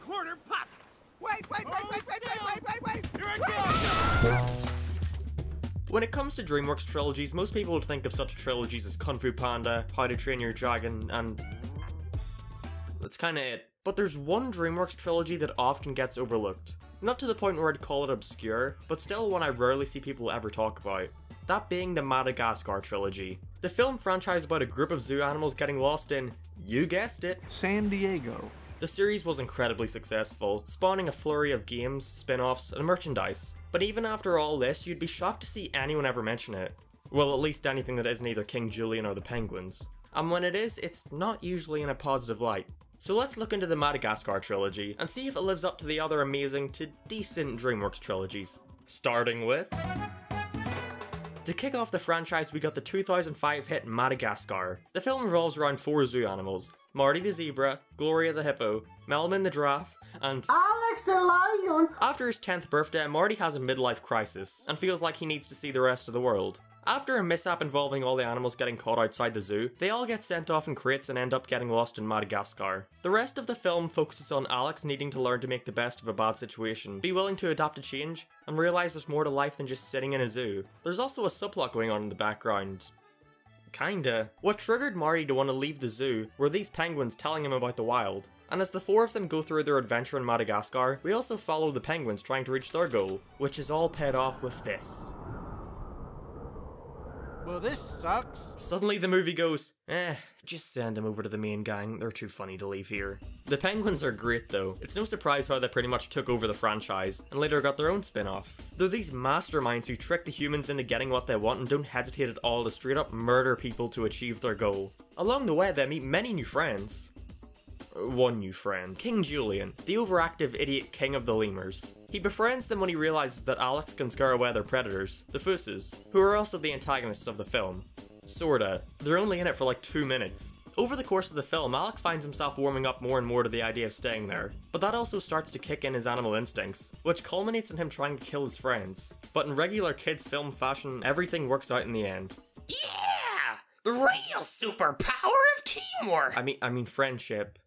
quarter pockets. Wait! Here I go! When it comes to DreamWorks trilogies, most people would think of such trilogies as Kung Fu Panda, How to Train Your Dragon, and that's kinda it. But there's one DreamWorks trilogy that often gets overlooked. Not to the point where I'd call it obscure, but still one I rarely see people ever talk about. That being the Madagascar trilogy. The film franchise about a group of zoo animals getting lost in, you guessed it, San Diego. The series was incredibly successful, spawning a flurry of games, spin-offs, and merchandise. But even after all this, you'd be shocked to see anyone ever mention it. Well, at least anything that isn't either King Julian or the Penguins. And when it is, it's not usually in a positive light. So let's look into the Madagascar trilogy, and see if it lives up to the other amazing to decent DreamWorks trilogies. Starting with... To kick off the franchise, we got the 2005 hit Madagascar. The film revolves around 4 zoo animals: Marty the zebra, Gloria the hippo, Melman the giraffe, and Alex the lion! After his 10th birthday, Marty has a midlife crisis, and feels like he needs to see the rest of the world. After a mishap involving all the animals getting caught outside the zoo, they all get sent off in crates and end up getting lost in Madagascar. The rest of the film focuses on Alex needing to learn to make the best of a bad situation, be willing to adapt to change, and realise there's more to life than just sitting in a zoo. There's also a subplot going on in the background. Kinda. What triggered Marty to want to leave the zoo were these penguins telling him about the wild. And as the 4 of them go through their adventure in Madagascar, we also follow the penguins trying to reach their goal, which is all paid off with this. Well, this sucks. Suddenly the movie goes, just send them over to the main gang, they're too funny to leave here. The penguins are great though. It's no surprise how they pretty much took over the franchise, and later got their own spin-off. They're these masterminds who trick the humans into getting what they want and don't hesitate at all to straight up murder people to achieve their goal. Along the way they meet many new friends. One new friend, King Julian, the overactive idiot king of the lemurs. He befriends them when he realizes that Alex can scare away their predators, the Fooses, who are also the antagonists of the film. Sorta. They're only in it for like 2 minutes. Over the course of the film, Alex finds himself warming up more and more to the idea of staying there, but that also starts to kick in his animal instincts, which culminates in him trying to kill his friends. But in regular kids film fashion, everything works out in the end. Yeah! The real superpower of teamwork! I mean friendship.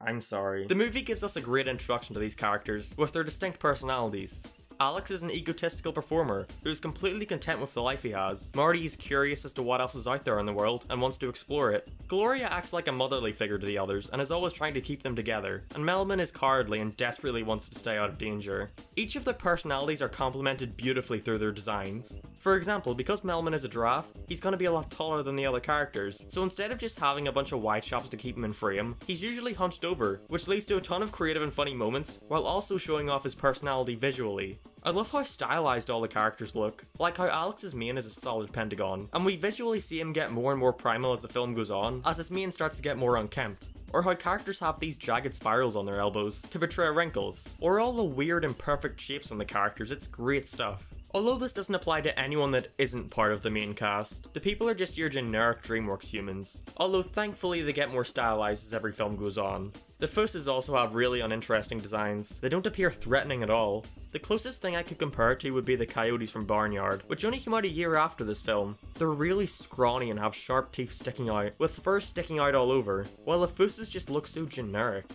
I'm sorry. The movie gives us a great introduction to these characters, with their distinct personalities. Alex is an egotistical performer, who is completely content with the life he has. Marty is curious as to what else is out there in the world, and wants to explore it. Gloria acts like a motherly figure to the others, and is always trying to keep them together. And Melman is cowardly and desperately wants to stay out of danger. Each of their personalities are complemented beautifully through their designs. For example, because Melman is a giraffe, he's gonna be a lot taller than the other characters, so instead of just having a bunch of wide shots to keep him in frame, he's usually hunched over, which leads to a ton of creative and funny moments, while also showing off his personality visually. I love how stylized all the characters look, like how Alex's mane is a solid pentagon, and we visually see him get more and more primal as the film goes on, as his mane starts to get more unkempt. Or how characters have these jagged spirals on their elbows to portray wrinkles, or all the weird imperfect shapes on the characters. It's great stuff. Although this doesn't apply to anyone that isn't part of the main cast, the people are just your generic DreamWorks humans, although thankfully they get more stylized as every film goes on. The Fooses also have really uninteresting designs. They don't appear threatening at all. The closest thing I could compare it to would be the coyotes from Barnyard, which only came out a year after this film. They're really scrawny and have sharp teeth sticking out, with fur sticking out all over, while the Fooses just look so generic.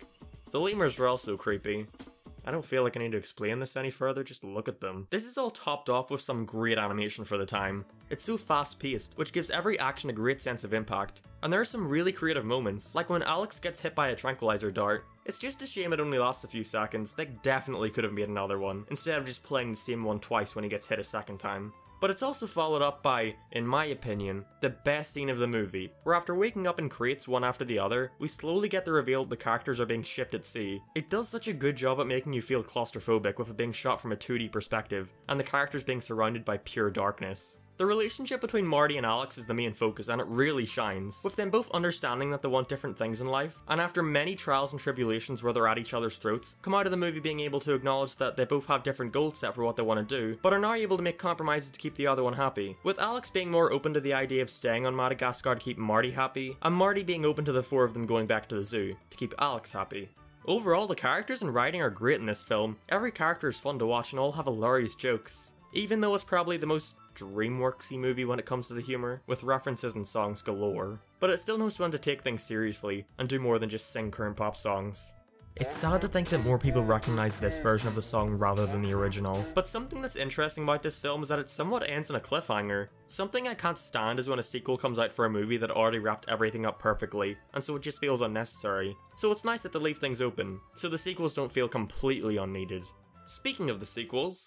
The lemurs are also creepy. I don't feel like I need to explain this any further, just look at them. This is all topped off with some great animation for the time. It's so fast paced, which gives every action a great sense of impact. And there are some really creative moments, like when Alex gets hit by a tranquilizer dart. It's just a shame it only lasts a few seconds. They definitely could have made another one, instead of just playing the same one twice when he gets hit a second time. But it's also followed up by, in my opinion, the best scene of the movie, where after waking up in crates one after the other, we slowly get the reveal that the characters are being shipped at sea. It does such a good job at making you feel claustrophobic with it being shot from a 2D perspective, and the characters being surrounded by pure darkness. The relationship between Marty and Alex is the main focus, and it really shines, with them both understanding that they want different things in life, and after many trials and tribulations where they're at each other's throats, come out of the movie being able to acknowledge that they both have different goals set for what they want to do, but are now able to make compromises to keep the other one happy, with Alex being more open to the idea of staying on Madagascar to keep Marty happy, and Marty being open to the 4 of them going back to the zoo to keep Alex happy. Overall, the characters and writing are great in this film. Every character is fun to watch and all have hilarious jokes. Even though it's probably the most DreamWorksy movie when it comes to the humour, with references and songs galore. But it still knows when to take things seriously, and do more than just sing current pop songs. It's sad to think that more people recognize this version of the song rather than the original. But something that's interesting about this film is that it somewhat ends on a cliffhanger. Something I can't stand is when a sequel comes out for a movie that already wrapped everything up perfectly, and so it just feels unnecessary. So it's nice that they leave things open, so the sequels don't feel completely unneeded. Speaking of the sequels,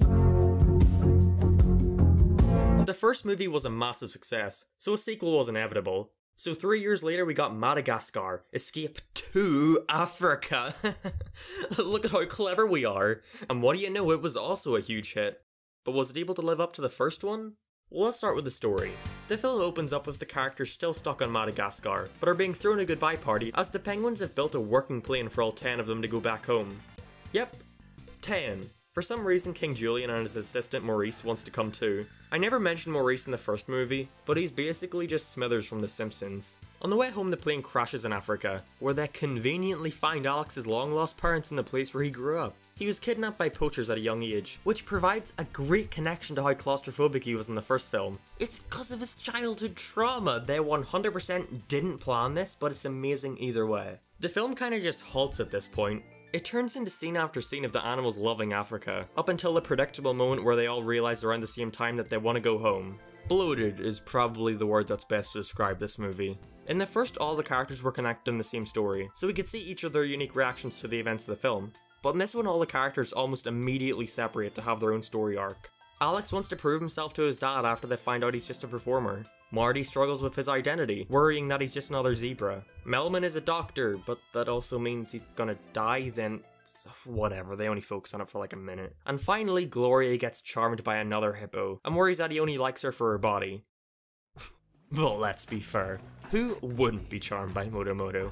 the first movie was a massive success, so a sequel was inevitable. So 3 years later we got Madagascar, Escape to Africa. Look at how clever we are. And what do you know, it was also a huge hit. But was it able to live up to the first one? Well, let's start with the story. The film opens up with the characters still stuck on Madagascar, but are being thrown a goodbye party as the penguins have built a working plane for all 10 of them to go back home. Yep, 10. For some reason, King Julian and his assistant Maurice wants to come too. I never mentioned Maurice in the first movie, but he's basically just Smithers from The Simpsons. On the way home, the plane crashes in Africa, where they conveniently find Alex's long-lost parents in the place where he grew up. He was kidnapped by poachers at a young age, which provides a great connection to how claustrophobic he was in the first film. It's because of his childhood trauma. They 100% didn't plan this, but it's amazing either way. The film kinda just halts at this point. It turns into scene after scene of the animals loving Africa, up until the predictable moment where they all realise around the same time that they want to go home. Bloated is probably the word that's best to describe this movie. In the first, all the characters were connected in the same story, so we could see each of their unique reactions to the events of the film. But in this one, all the characters almost immediately separate to have their own story arc. Alex wants to prove himself to his dad after they find out he's just a performer. Marty struggles with his identity, worrying that he's just another zebra. Melman is a doctor, but that also means he's gonna die, then whatever, they only focus on it for like a minute. And finally, Gloria gets charmed by another hippo, and worries that he only likes her for her body. Well, let's be fair. Who wouldn't be charmed by Moto?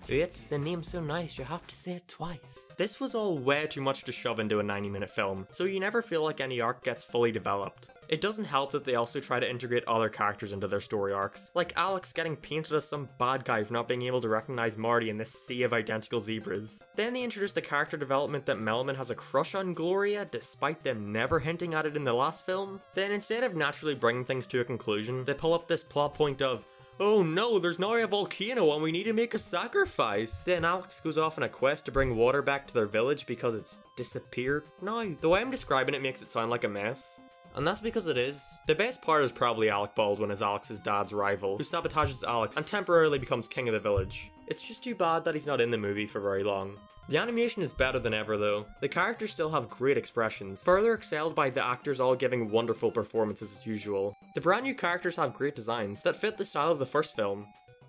It's the name so nice you have to say it twice. This was all way too much to shove into a 90-minute film, so you never feel like any arc gets fully developed. It doesn't help that they also try to integrate other characters into their story arcs, like Alex getting painted as some bad guy for not being able to recognize Marty in this sea of identical zebras. Then they introduce the character development that Melman has a crush on Gloria, despite them never hinting at it in the last film. Then instead of naturally bringing things to a conclusion, they pull up this plot point of, oh no, there's now a volcano and we need to make a sacrifice. Then Alex goes off on a quest to bring water back to their village because it's disappeared now. The way I'm describing it makes it sound like a mess. And that's because it is. The best part is probably Alec Baldwin as Alex's dad's rival, who sabotages Alex and temporarily becomes king of the village. It's just too bad that he's not in the movie for very long. The animation is better than ever though. The characters still have great expressions, further excelled by the actors all giving wonderful performances as usual. The brand new characters have great designs that fit the style of the first film.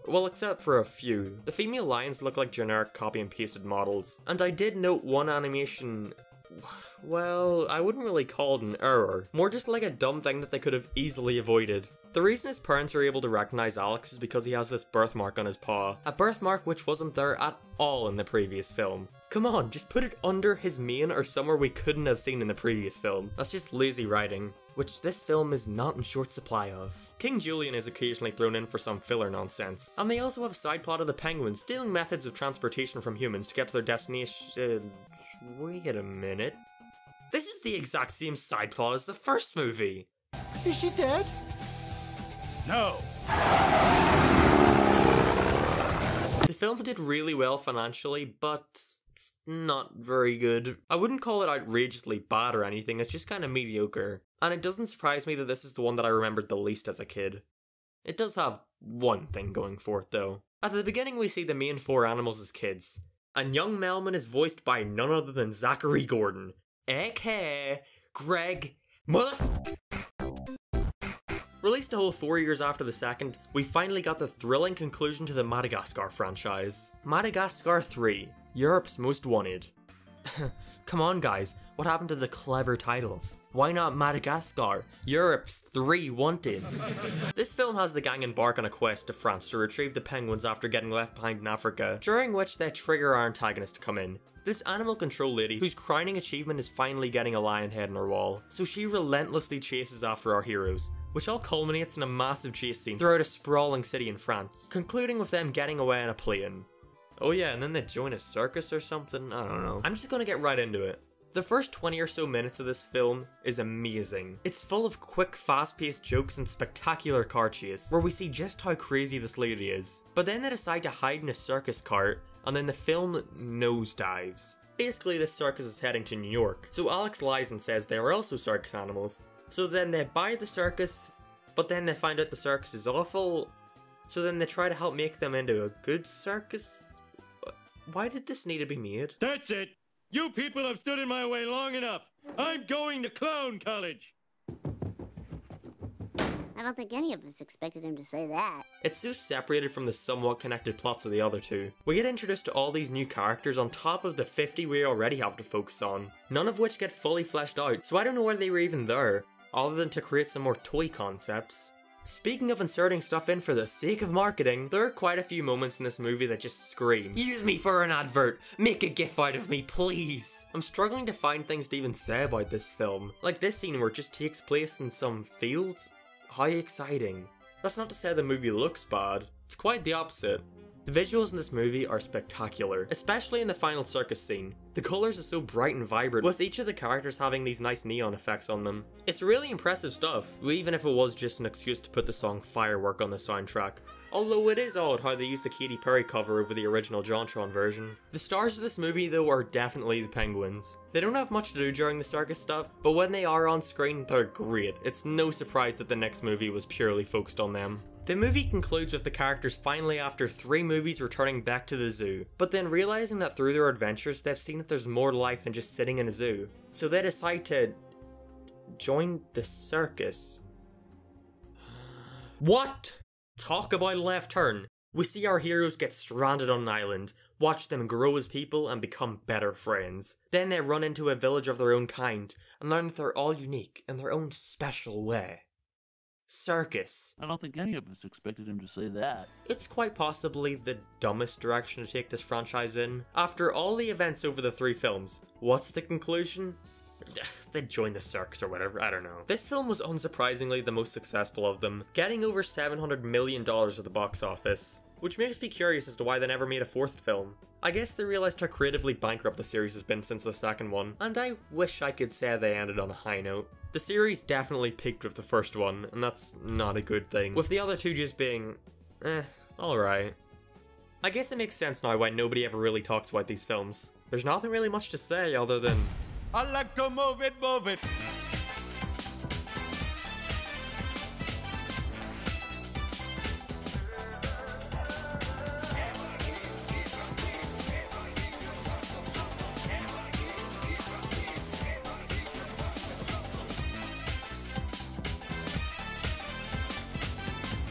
Well, except for a few. The female lions look like generic copy and pasted models. And I did note one animation, well, I wouldn't really call it an error, more just like a dumb thing that they could have easily avoided. The reason his parents are able to recognize Alex is because he has this birthmark on his paw, a birthmark which wasn't there at all in the previous film. Come on, just put it under his mane or somewhere we couldn't have seen in the previous film. That's just lazy writing, which this film is not in short supply of. King Julian is occasionally thrown in for some filler nonsense, and they also have a side plot of the penguins stealing methods of transportation from humans to get to their destination. Wait a minute. This is the exact same side plot as the first movie. Is she dead? No. The film did really well financially, but it's not very good. I wouldn't call it outrageously bad or anything, it's just kind of mediocre. And it doesn't surprise me that this is the one that I remembered the least as a kid. It does have one thing going for it though. At the beginning we see the main four animals as kids, and young Melman is voiced by none other than Zachary Gordon, aka Greg Released a whole 4 years after the second, we finally got the thrilling conclusion to the Madagascar franchise. Madagascar 3, Europe's Most Wanted. Come on guys, what happened to the clever titles? Why not Madagascar, Europe's 3 Wanted? This film has the gang embark on a quest to France to retrieve the penguins after getting left behind in Africa, during which they trigger our antagonist to come in. This animal control lady, whose crowning achievement is finally getting a lion head on her wall, so she relentlessly chases after our heroes, which all culminates in a massive chase scene throughout a sprawling city in France, concluding with them getting away in a plane. Oh yeah, and then they join a circus or something, I don't know. I'm just gonna get right into it. The first 20 or so minutes of this film is amazing. It's full of quick, fast-paced jokes and spectacular car chase, where we see just how crazy this lady is. But then they decide to hide in a circus cart, and then the film nosedives. Basically, this circus is heading to New York, so Alex lies and says they are also circus animals. So then they buy the circus, but then they find out the circus is awful, so then they try to help make them into a good circus? Why did this need to be made? That's it! You people have stood in my way long enough! I'm going to clown college! I don't think any of us expected him to say that. It's so separated from the somewhat connected plots of the other two. We get introduced to all these new characters on top of the 50 we already have to focus on, none of which get fully fleshed out, so I don't know why they were even there, other than to create some more toy concepts. Speaking of inserting stuff in for the sake of marketing, there are quite a few moments in this movie that just scream, "Use me for an advert! Make a gif out of me, please!" I'm struggling to find things to even say about this film. Like this scene where it just takes place in some fields? How exciting. That's not to say the movie looks bad, it's quite the opposite. The visuals in this movie are spectacular, especially in the final circus scene. The colours are so bright and vibrant, with each of the characters having these nice neon effects on them. It's really impressive stuff, even if it was just an excuse to put the song Firework on the soundtrack. Although it is odd how they used the Katy Perry cover over the original JonTron version. The stars of this movie though are definitely the penguins. They don't have much to do during the circus stuff, but when they are on screen, they're great. It's no surprise that the next movie was purely focused on them. The movie concludes with the characters finally, after 3 movies, returning back to the zoo, but then realizing that through their adventures they've seen that there's more to life than just sitting in a zoo. So they decide to join the circus. What? Talk about a left turn. We see our heroes get stranded on an island, watch them grow as people and become better friends. Then they run into a village of their own kind and learn that they're all unique in their own special way. Circus. I don't think any of us expected him to say that. It's quite possibly the dumbest direction to take this franchise in. After all the events over the 3 films, what's the conclusion? They joined the circus or whatever, I don't know. This film was unsurprisingly the most successful of them, getting over $700 million at the box office, which makes me curious as to why they never made a 4th film. I guess they realised how creatively bankrupt the series has been since the 2nd one, and I wish I could say they ended on a high note. The series definitely peaked with the first one, and that's not a good thing, with the other 2 just being, alright. I guess it makes sense now why nobody ever really talks about these films. There's nothing really much to say other than, I like to move it, move it!